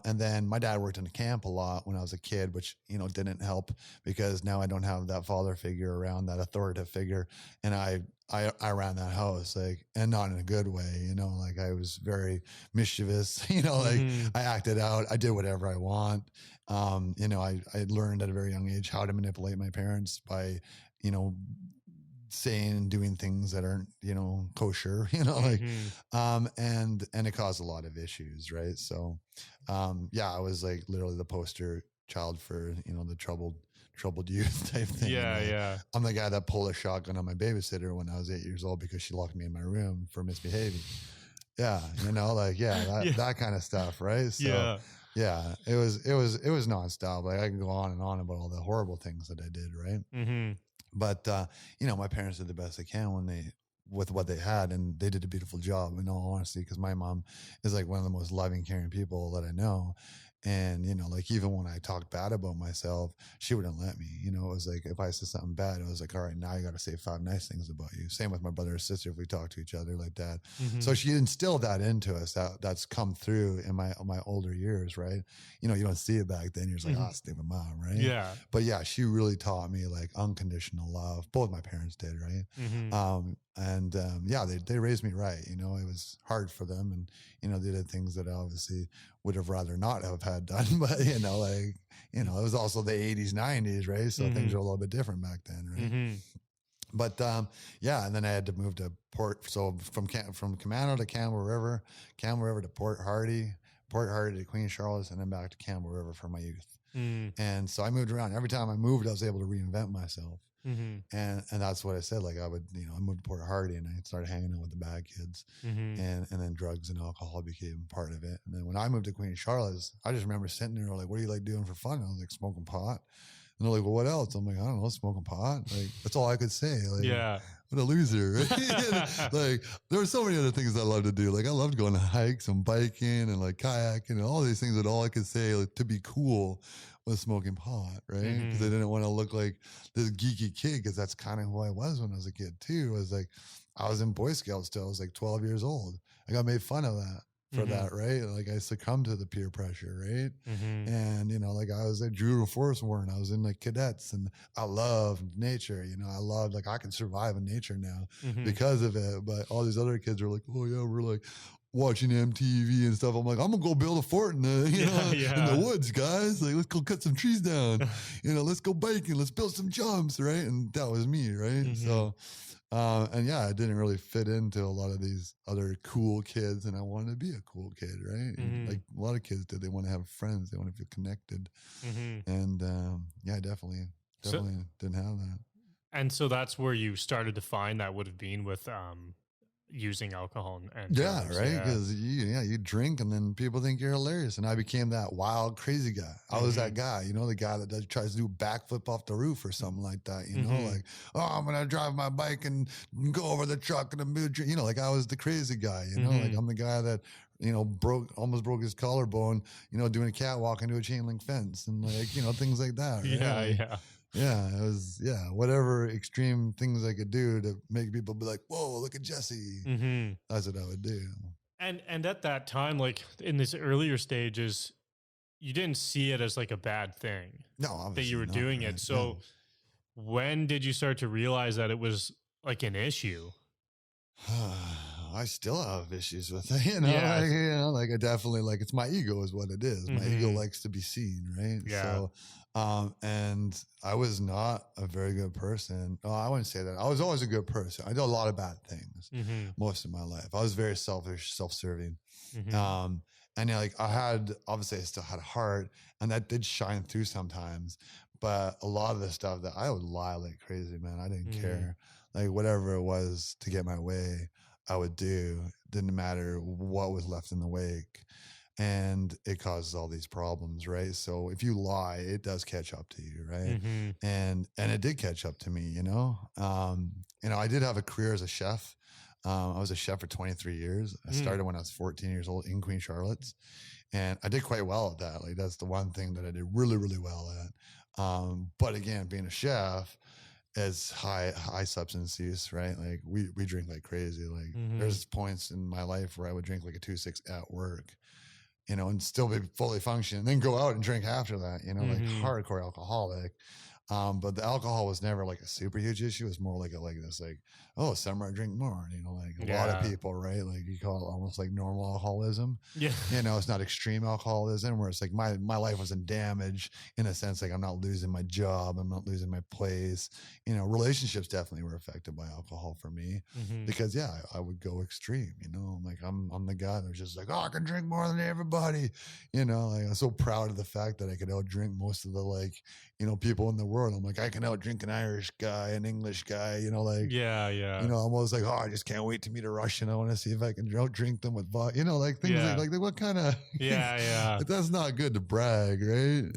And then my dad worked in a camp a lot when I was a kid, which, didn't help because now I don't have that father figure around, that authoritative figure. And I ran that house, like, and not in a good way, like I was very mischievous, like Mm-hmm. I acted out, I did whatever I want. I learned at a very young age how to manipulate my parents by, you know, saying and doing things that aren't, kosher, like, Mm-hmm. and it caused a lot of issues. Right. So, yeah, I was like literally the poster child for, the troubled youth type thing. Yeah, yeah. I'm the guy that pulled a shotgun on my babysitter when I was 8 years old because she locked me in my room for misbehaving. Yeah. Like, yeah, Yeah. that kind of stuff. Right. So, Yeah. yeah, it was nonstop. Like I can go on and on about all the horrible things that I did. Right. Mm-hmm. But my parents did the best they can with what they had, and they did a beautiful job. In all honesty, because my mom is like one of the most loving, caring people that I know. And like even when I talked bad about myself, she wouldn't let me. It was like if I said something bad, it was like, all right, now you got to say 5 nice things about you. Same with my brother or sister if we talk to each other like that. Mm-hmm. So she instilled that into us. That's come through in my older years, right? You don't see it back then. You're just like, Mm-hmm. stupid mom, right? Yeah. But yeah, she really taught me like unconditional love. Both my parents did, right? Mm-hmm. Yeah, they raised me right. It was hard for them, and they did things that I obviously would have rather not have had done. But it was also the 80s, 90s, right? So Mm-hmm. things were a little bit different back then, right? Mm-hmm. But yeah, and then I had to move to Port. So from Camano to Campbell River to Port Hardy to Queen Charlotte, and then back to Campbell River for my youth. And so I moved around. Every time I moved, I was able to reinvent myself. Mm-hmm. And that's what I said. Like I would, I moved to Port Hardy and I started hanging out with the bad kids, Mm-hmm. and then drugs and alcohol became part of it. And then when I moved to Queen Charlotte, I just remember sitting there like, "What do you like doing for fun?" And I was like, "Smoking pot." And they're like, "Well, what else?" I'm like, "I don't know, smoking pot." Like that's all I could say. Like, Yeah. what a loser. Right? Like there were so many other things I loved to do. Like I loved going on hikes and biking and like kayaking and all these things that all I could say like, to be cool was smoking pot, right? Because I didn't want to look like this geeky kid, because that's kind of who I was when I was a kid too. I was like, I was in Boy Scouts still. I was like 12 years old. I got made fun of that for that, right? Like I succumbed to the peer pressure, right? Mm-hmm. And like I was at Drew Forest Warren, I was in like cadets, and I loved nature. I loved like I can survive in nature now Mm-hmm. because of it. But all these other kids are like, "Oh yeah, we're like watching MTV and stuff." I'm like, I'm gonna go build a fort in the in the woods, guys. Like let's go cut some trees down. Let's go biking. Let's build some jumps, right? And that was me, right? Mm-hmm. So. And yeah, I didn't really fit into a lot of these other cool kids, and I wanted to be a cool kid, right? And like a lot of kids did, they want to have friends, they want to feel connected, and yeah, definitely didn't have that. And so that's where you started to find that would have been with using alcohol and Yeah, drugs. right. Because you drink and then people think you're hilarious, and I became that wild, crazy guy. I was that guy, the guy that tries to do a backflip off the roof or something like that. Like, oh, I'm gonna drive my bike and go over the truck and like I was the crazy guy. Like I'm the guy that almost broke his collarbone. Doing a catwalk into a chain link fence and like things like that. Right? Yeah, Like, yeah. yeah, it was, whatever extreme things I could do to make people be like, "Whoa, look at Jesse." That's what I would do. And at that time, like in these earlier stages, you didn't see it as like a bad thing No, that obviously you were not, doing right? it. So when did you start to realize that it was like an issue? I still have issues with it, Yeah. like I definitely like it's my ego is what it is. My ego likes to be seen, right? Yeah. So, and I was not a very good person. No, I wouldn't say that. I was always a good person. I did a lot of bad things most of my life. I was very selfish, self-serving. And like obviously I still had a heart, and that did shine through sometimes. But a lot of the stuff that I would lie like crazy, man. I didn't care. Like whatever it was to get my way, I would do. Didn't matter what was left in the wake. And it causes all these problems, right? So if you lie, it does catch up to you, right? And it did catch up to me, I did have a career as a chef. I was a chef for 23 years. I started when I was 14 years old in Queen Charlotte's, and I did quite well at that. Like that's the one thing that I did really, really well at. But again, being a chef, as high substance use, right? Like we drink like crazy. Like there's points in my life where I would drink like a 2-6 at work. you know, and still be fully functioning, and then go out and drink after that, you know, like hardcore alcoholic. But the alcohol was never like a super huge issue. It was more like this, like, oh, summer I drink more, you know, like a lot of people, right? Like you call it almost like normal alcoholism. Yeah. You know, it's not extreme alcoholism where it's like my life wasn't damaged in a sense. Like I'm not losing my job. I'm not losing my place. You know, relationships definitely were affected by alcohol for me because I would go extreme, you know, like I'm the guy that's just like, oh, I can drink more than everybody. You know, like I'm so proud of the fact that I could out drink most of the, like, you know, people in the world. I'm like, I can out drink an Irish guy, an English guy, you know, like, yeah. You know, I'm always like, oh, I just can't wait to meet a Russian. I want to see if I can out drink them with vodka, you know, like things like what kind of, yeah. but that's not good to brag, right?